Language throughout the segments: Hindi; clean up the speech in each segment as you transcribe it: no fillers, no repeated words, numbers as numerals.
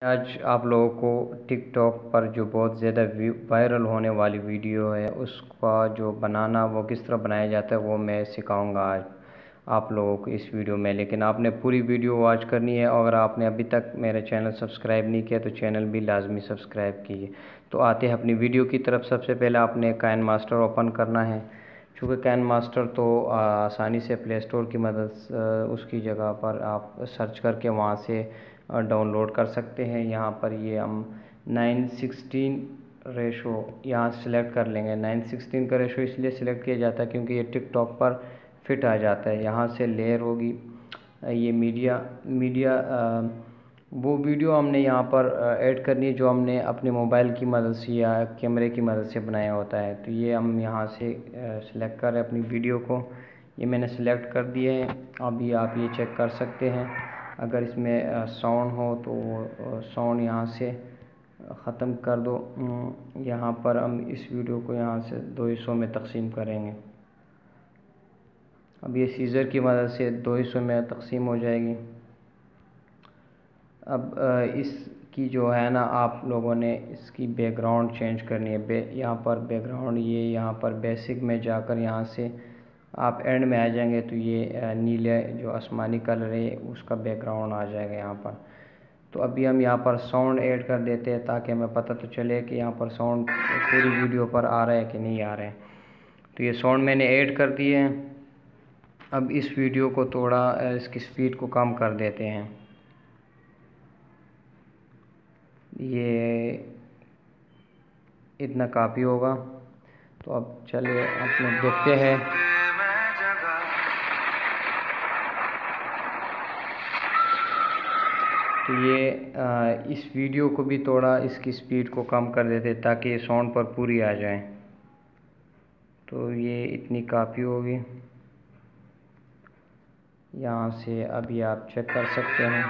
आज आप लोगों को टिकटॉक पर जो बहुत ज़्यादा वायरल होने वाली वीडियो है उसका जो बनाना वो किस तरह बनाया जाता है वो मैं सिखाऊंगा आज आप लोगों को इस वीडियो में। लेकिन आपने पूरी वीडियो वॉच करनी है और अगर आपने अभी तक मेरा चैनल सब्सक्राइब नहीं किया तो चैनल भी लाजमी सब्सक्राइब कीजिए। तो आते हैं अपनी वीडियो की तरफ। सबसे पहले आपने काइनमास्टर ओपन करना है। चूँकि काइनमास्टर तो आसानी से प्ले स्टोर की मदद उसकी जगह पर आप सर्च करके वहाँ से डाउनलोड कर सकते हैं। यहाँ पर ये हम 9:16 रेशो यहाँ सेलेक्ट कर लेंगे। 9:16 का रेशो इसलिए सिलेक्ट किया जाता है क्योंकि ये टिकटॉक पर फिट आ जाता है। यहाँ से लेयर होगी ये मीडिया वो वीडियो हमने यहाँ पर ऐड करनी है जो हमने अपने मोबाइल की मदद से या कैमरे की मदद से बनाया होता है। तो ये हम यहाँ से सिलेक्ट करें अपनी वीडियो को। ये मैंने सेलेक्ट कर दिए हैं। अभी आप ये चेक कर सकते हैं अगर इसमें साउंड हो तो साउंड यहाँ से ख़त्म कर दो। यहाँ पर हम इस वीडियो को यहाँ से 2 हिस्सों में तकसीम करेंगे। अब ये सीज़र की मदद से 2 हिस्सों में तकसीम हो जाएगी। अब इसकी जो है ना आप लोगों ने इसकी बैकग्राउंड चेंज करनी है। यहाँ पर बैकग्राउंड ये यहाँ पर बेसिक में जाकर यहाँ से आप एंड में आ जाएंगे तो ये नीले जो आसमानी कलर है उसका बैकग्राउंड आ जाएगा यहाँ पर। तो अभी हम यहाँ पर साउंड ऐड कर देते हैं ताकि हमें पता तो चले कि यहाँ पर साउंड पूरी वीडियो पर आ रहा है कि नहीं आ रहा है। तो ये साउंड मैंने ऐड कर दिए हैं। अब इस वीडियो को थोड़ा इसकी स्पीड को कम कर देते हैं। ये इतना काफ़ी होगा। तो अब चलिए अपने देखते हैं। तो ये इस वीडियो को भी थोड़ा इसकी स्पीड को कम कर देते ताकि ये साउंड पर पूरी आ जाए। तो ये इतनी काफ़ी होगी। यहाँ से अभी आप चेक कर सकते हैं।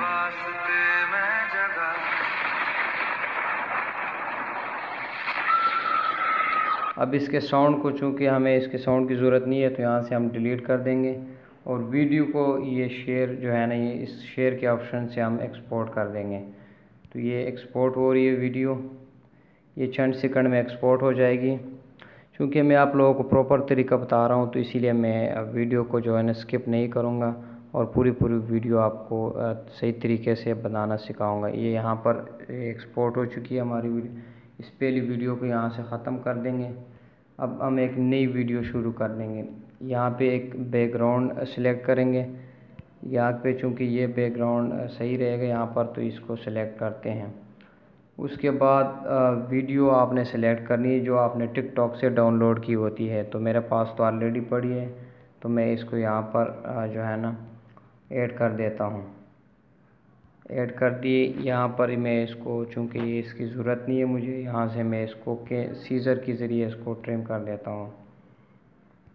अब इसके साउंड को चूँकि हमें इसके साउंड की ज़रूरत नहीं है तो यहाँ से हम डिलीट कर देंगे और वीडियो को ये शेयर जो है ना ये इस शेयर के ऑप्शन से हम एक्सपोर्ट कर देंगे। तो ये एक्सपोर्ट हो रही है वीडियो। ये चंद सेकंड में एक्सपोर्ट हो जाएगी। क्योंकि मैं आप लोगों को प्रॉपर तरीका बता रहा हूँ तो इसीलिए मैं वीडियो को जो है ना स्किप नहीं करूँगा और पूरी वीडियो आपको सही तरीके से बनाना सिखाऊँगा। ये यहाँ पर एक्सपोर्ट हो चुकी है हमारी वीडियो। इस पहली वीडियो को यहाँ से ख़त्म कर देंगे। अब हम एक नई वीडियो शुरू कर देंगे। यहाँ पे एक बैकग्राउंड सेलेक्ट करेंगे। यहाँ पे चूँकि ये बैकग्राउंड सही रहेगा यहाँ पर तो इसको सेलेक्ट करते हैं। उसके बाद वीडियो आपने सेलेक्ट करनी है जो आपने टिकटॉक से डाउनलोड की होती है। तो मेरे पास तो ऑलरेडी पड़ी है तो मैं इसको यहाँ पर जो है ना ऐड कर देता हूँ। ऐड कर दिए। यहाँ पर मैं इसको चूँकि ये इसकी ज़रूरत नहीं है मुझे यहाँ से मैं इसको सीज़र के ज़रिए इसको ट्रिम कर देता हूँ।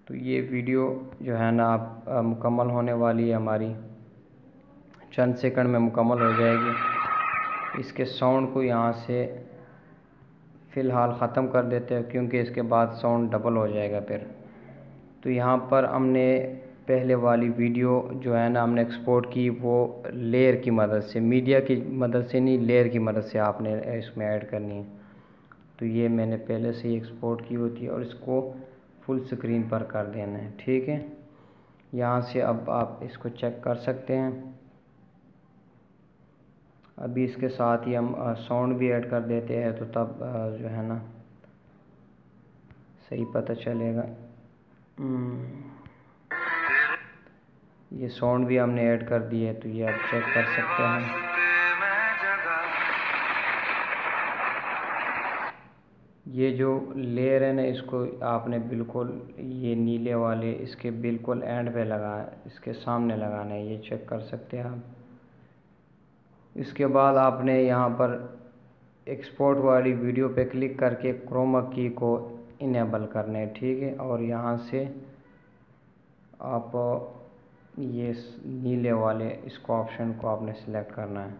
तो ये वीडियो जो है ना आप मुकम्मल होने वाली है हमारी। चंद सेकंड में मुकम्मल हो जाएगी। इसके साउंड को यहाँ से फ़िलहाल ख़त्म कर देते हैं क्योंकि इसके बाद साउंड डबल हो जाएगा फिर। तो यहाँ पर हमने पहले वाली वीडियो जो है ना हमने एक्सपोर्ट की वो लेयर की मदद से, मीडिया की मदद से नहीं लेयर की मदद से आपने इसमें ऐड करनी है। तो ये मैंने पहले से ही एक्सपोर्ट की होती है और इसको फुल स्क्रीन पर कर देना है। ठीक है। यहाँ से अब आप इसको चेक कर सकते हैं। अभी इसके साथ ही हम साउंड भी ऐड कर देते हैं तो तब जो है ना सही पता चलेगा। ये साउंड भी हमने ऐड कर दिए है तो ये आप चेक कर सकते हैं। ये जो लेयर है ना इसको आपने बिल्कुल ये नीले वाले इसके बिल्कुल एंड पे इसके सामने लगाना है। ये चेक कर सकते हैं आप। इसके बाद आपने यहाँ पर एक्सपोर्ट वाली वीडियो पे क्लिक करके क्रोमा की को इनेबल करना है। ठीक है। और यहाँ से आप ये नीले वाले इसको ऑप्शन को आपने सेलेक्ट करना है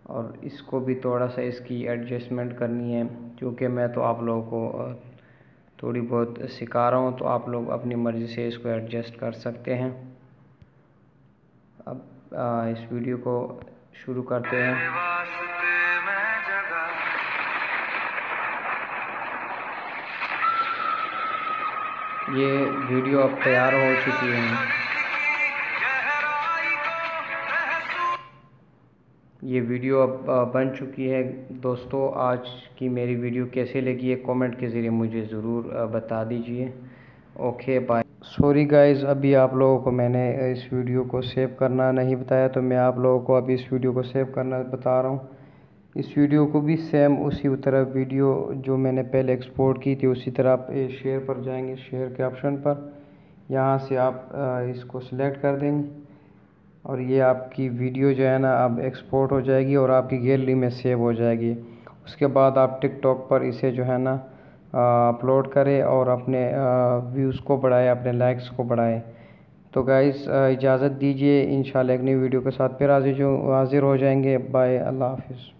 और इसको भी थोड़ा सा इसकी एडजस्टमेंट करनी है क्योंकि मैं तो आप लोगों को थोड़ी बहुत सिखा रहा हूँ तो आप लोग अपनी मर्ज़ी से इसको एडजस्ट कर सकते हैं। अब इस वीडियो को शुरू करते हैं। ये वीडियो अब तैयार हो चुकी है। ये वीडियो अब बन चुकी है। दोस्तों, आज की मेरी वीडियो कैसे लगी है कमेंट के ज़रिए मुझे ज़रूर बता दीजिए। Okay bye. सॉरी गाइस, अभी आप लोगों को मैंने इस वीडियो को सेव करना नहीं बताया, तो मैं आप लोगों को अभी इस वीडियो को सेव करना बता रहा हूँ। इस वीडियो को भी सेम उसी तरह वीडियो जो मैंने पहले एक्सपोर्ट की थी उसी तरह आप शेयर पर जाएंगे, शेयर के ऑप्शन पर। यहाँ से आप इसको सिलेक्ट कर देंगे और ये आपकी वीडियो जो है ना अब एक्सपोर्ट हो जाएगी और आपकी गैलरी में सेव हो जाएगी। उसके बाद आप टिकटॉक पर इसे जो है ना अपलोड करें और अपने व्यूज़ को बढ़ाएं, अपने लाइक्स को बढ़ाएं। तो गाइस, इजाज़त दीजिए, इंशाल्लाह एक नई वीडियो के साथ फिर हाजिर हो जाएंगे। बाय, अल्लाह हाफिज़।